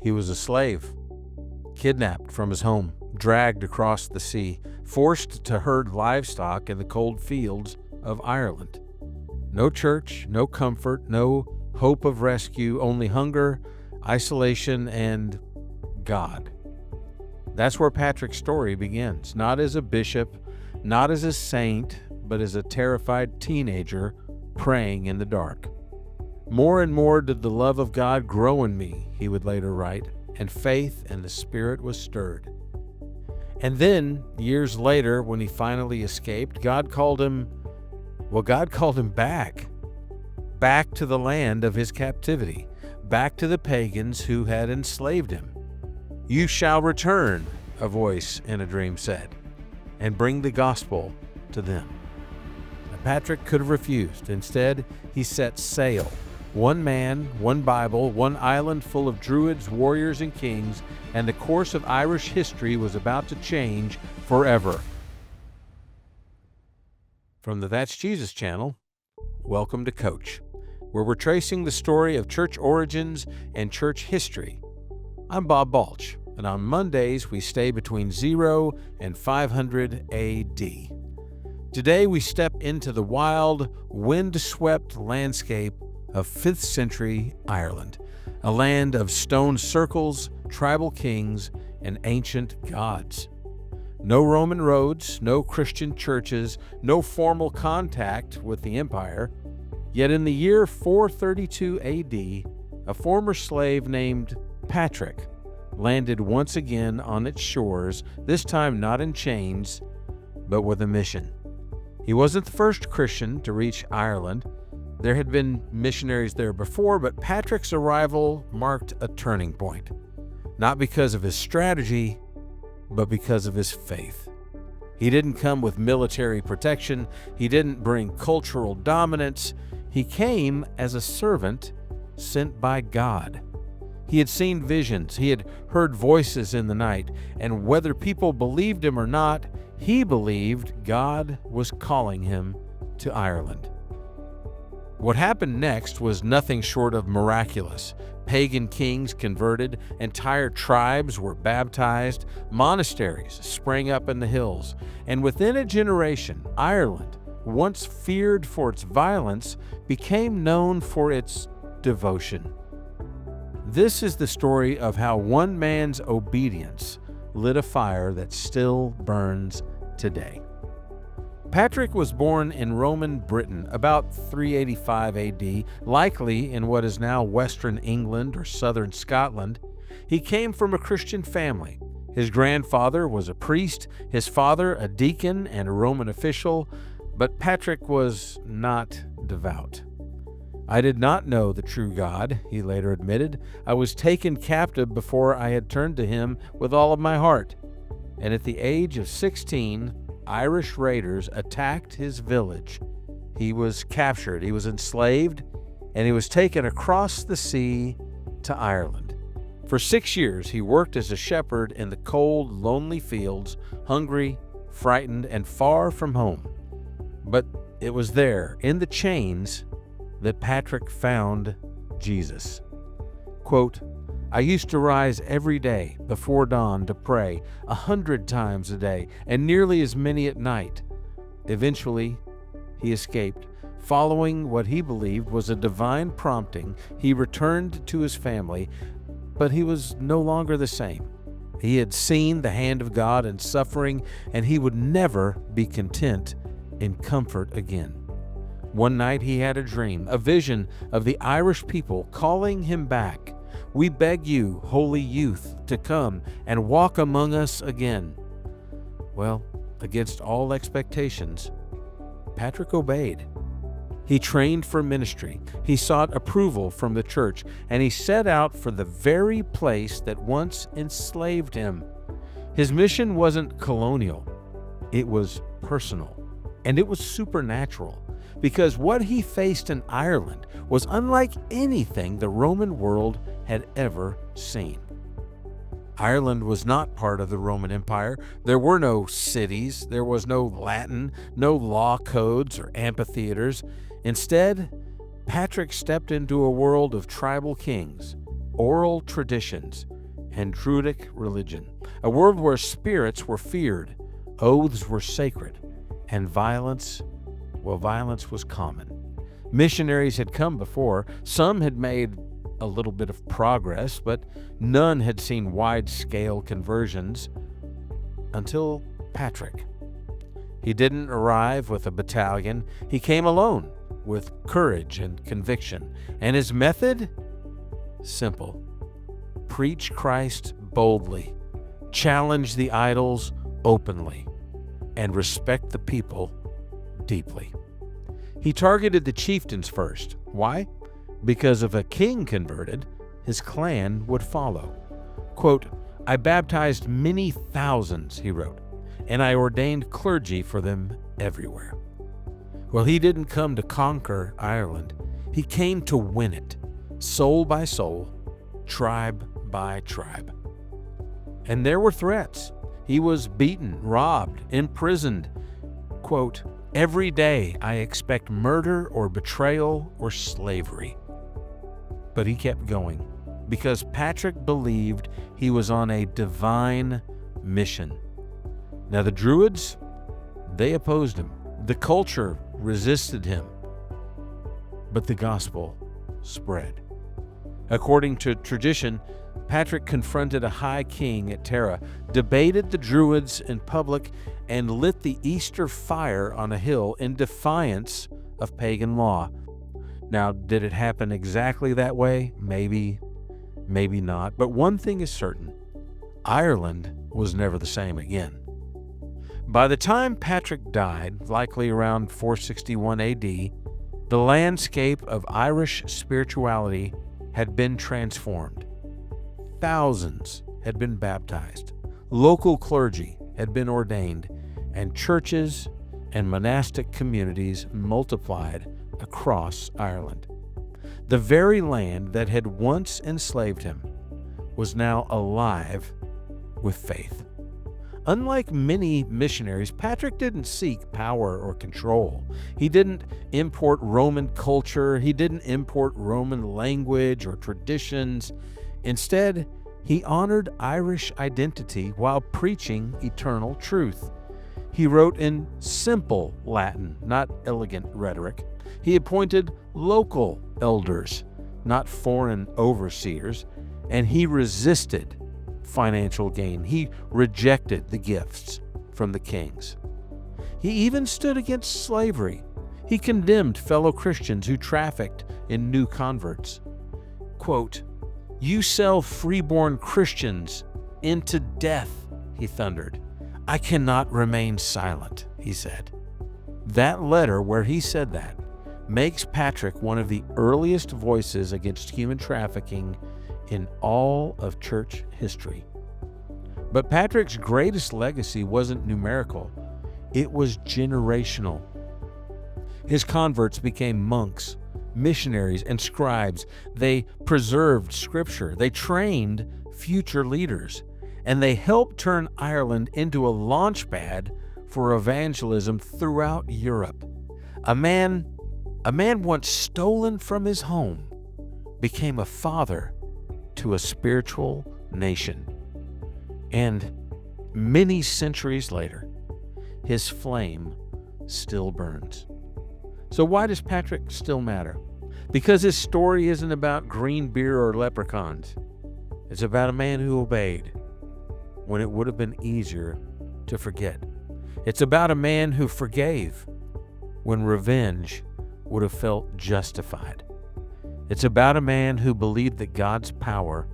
He was a slave, kidnapped from his home, dragged across the sea, forced to herd livestock in the cold fields of Ireland. No church, no comfort, no hope of rescue, only hunger, isolation, and God. That's where Patrick's story begins, not as a bishop, not as a saint, but as a terrified teenager praying in the dark. More and more did the love of God grow in me, he would later write, and faith in the Spirit was stirred. And then, years later, when he finally escaped, God called him back to the land of his captivity, back to the pagans who had enslaved him. "You shall return," a voice in a dream said, "and bring the gospel to them." Now, Patrick could have refused. Instead, he set sail. One man, one Bible, one island full of druids, warriors, and kings, and the course of Irish history was about to change forever. From the That's Jesus channel, welcome to Coach, where we're tracing the story of church origins and church history. I'm Bob Balch, and on Mondays we stay between 0 and 500 AD. Today we step into the wild, wind-swept landscape of 5th century Ireland, a land of stone circles, tribal kings, and ancient gods. No Roman roads, no Christian churches, no formal contact with the empire. Yet in the year 432 AD, a former slave named Patrick landed once again on its shores, this time not in chains, but with a mission. He wasn't the first Christian to reach Ireland. There had been missionaries there before, but Patrick's arrival marked a turning point, not because of his strategy, but because of his faith. He didn't come with military protection. He didn't bring cultural dominance. He came as a servant sent by God. He had seen visions. He had heard voices in the night. And whether people believed him or not, he believed God was calling him to Ireland. What happened next was nothing short of miraculous. Pagan kings converted, entire tribes were baptized, monasteries sprang up in the hills, and within a generation, Ireland, once feared for its violence, became known for its devotion. This is the story of how one man's obedience lit a fire that still burns today. Patrick was born in Roman Britain about 385 AD, likely in what is now Western England or Southern Scotland. He came from a Christian family. His grandfather was a priest, his father a deacon and a Roman official, but Patrick was not devout. "I did not know the true God," he later admitted. "I was taken captive before I had turned to him with all of my heart." And at the age of 16, Irish raiders attacked his village. He was captured, he was enslaved, and he was taken across the sea to Ireland. For 6 years, he worked as a shepherd in the cold, lonely fields, hungry, frightened, and far from home. But it was there, in the chains, that Patrick found Jesus. Quote, "I used to rise every day before dawn to pray 100 times a day and nearly as many at night." Eventually, he escaped. Following what he believed was a divine prompting, he returned to his family, but he was no longer the same. He had seen the hand of God in suffering, and he would never be content in comfort again. One night he had a dream, a vision of the Irish people calling him back. "We beg you, holy youth, to come and walk among us again." Well, against all expectations, Patrick obeyed. He trained for ministry, he sought approval from the church, and he set out for the very place that once enslaved him. His mission wasn't colonial, it was personal, and it was supernatural, because what he faced in Ireland was unlike anything the Roman world had ever seen. Ireland was not part of the Roman Empire. There were no cities, there was no Latin, no law codes or amphitheaters. Instead, Patrick stepped into a world of tribal kings, oral traditions and Druidic religion, a world where spirits were feared, oaths were sacred, and violence was common. Missionaries had come before. Some had made a little bit of progress, but none had seen wide-scale conversions until Patrick. He didn't arrive with a battalion. He came alone with courage and conviction. And his method? Simple. Preach Christ boldly, challenge the idols openly, and respect the people deeply. He targeted the chieftains first. Why? Because if a king converted, his clan would follow. Quote, "I baptized many thousands," he wrote, "and I ordained clergy for them everywhere." Well, he didn't come to conquer Ireland. He came to win it, soul by soul, tribe by tribe. And there were threats. He was beaten, robbed, imprisoned. Quote, "Every day I expect murder or betrayal or slavery." But he kept going because Patrick believed he was on a divine mission. Now the Druids, they opposed him. The culture resisted him. But the gospel spread. According to tradition, Patrick confronted a high king at Tara, debated the Druids in public, and lit the Easter fire on a hill in defiance of pagan law. Now, did it happen exactly that way? Maybe, maybe not. But one thing is certain: Ireland was never the same again. By the time Patrick died, likely around 461 AD, the landscape of Irish spirituality had been transformed. Thousands had been baptized, local clergy had been ordained, and churches and monastic communities multiplied across Ireland. The very land that had once enslaved him was now alive with faith. Unlike many missionaries, Patrick didn't seek power or control. He didn't import Roman culture. He didn't import Roman language or traditions. Instead, he honored Irish identity while preaching eternal truth. He wrote in simple Latin, not elegant rhetoric. He appointed local elders, not foreign overseers, and he resisted financial gain. He rejected the gifts from the kings. He even stood against slavery. He condemned fellow Christians who trafficked in new converts. Quote, "You sell freeborn Christians into death," he thundered. "I cannot remain silent," he said. That letter where he said that makes Patrick one of the earliest voices against human trafficking in all of church history. But Patrick's greatest legacy wasn't numerical, it was generational. His converts became monks, missionaries, and scribes. They preserved scripture, they trained future leaders, and they helped turn Ireland into a launchpad for evangelism throughout Europe. A man once stolen from his home became a father to a spiritual nation. And many centuries later, his flame still burns. So why does Patrick still matter? Because his story isn't about green beer or leprechauns. It's about a man who obeyed when it would have been easier to forget. It's about a man who forgave when revenge would have felt justified. It's about a man who believed that God's power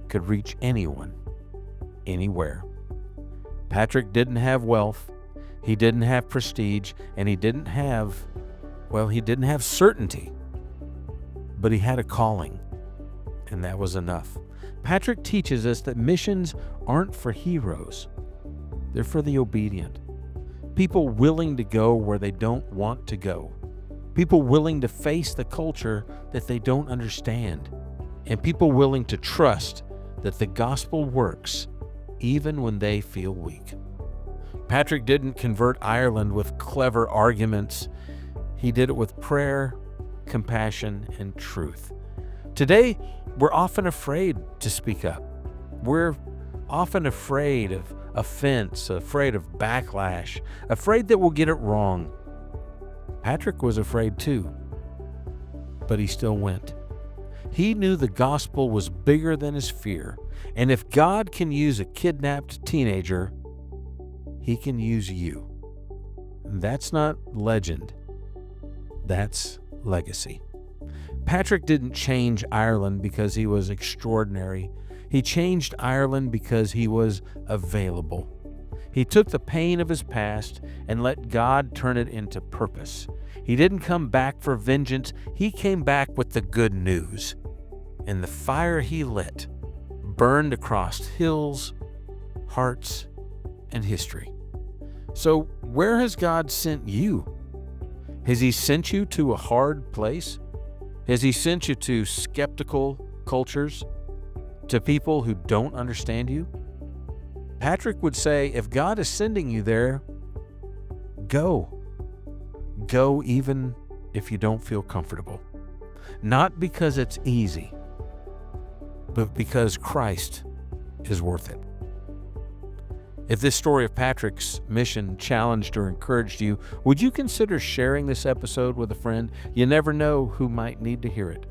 could reach anyone, anywhere. Patrick didn't have wealth, he didn't have prestige, and he didn't have certainty. But he had a calling, and that was enough. Patrick teaches us that missions aren't for heroes. They're for the obedient. People willing to go where they don't want to go. People willing to face the culture that they don't understand. And people willing to trust that the gospel works even when they feel weak. Patrick didn't convert Ireland with clever arguments. He did it with prayer, compassion, and truth. Today, we're often afraid to speak up. We're often afraid of offense, afraid of backlash, afraid that we'll get it wrong. Patrick was afraid too, but he still went. He knew the gospel was bigger than his fear, and if God can use a kidnapped teenager, He can use you. That's not legend. That's legacy. Patrick didn't change Ireland because he was extraordinary. He changed Ireland because he was available. He took the pain of his past and let God turn it into purpose. He didn't come back for vengeance. He came back with the good news. And the fire he lit burned across hills, hearts, and history. So where has God sent you? Has He sent you to a hard place? Has He sent you to skeptical cultures? To people who don't understand you? Patrick would say, if God is sending you there, go. Go even if you don't feel comfortable. Not because it's easy, but because Christ is worth it. If this story of Patrick's mission challenged or encouraged you, would you consider sharing this episode with a friend? You never know who might need to hear it.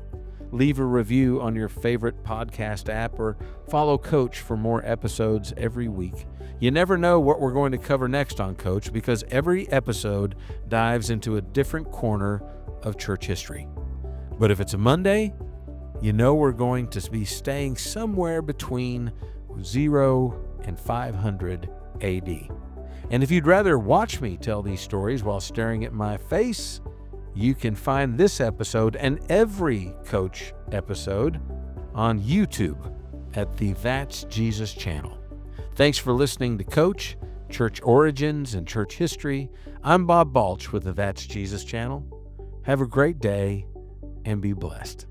Leave a review on your favorite podcast app or follow Coach for more episodes every week. You never know what we're going to cover next on Coach because every episode dives into a different corner of church history. But if it's a Monday, you know we're going to be staying somewhere between 0 and 500 AD. And if you'd rather watch me tell these stories while staring at my face, you can find this episode and every Coach episode on YouTube at the That's Jesus channel. Thanks for listening to Coach, Church Origins and Church History. I'm Bob Balch with the That's Jesus channel. Have a great day and be blessed.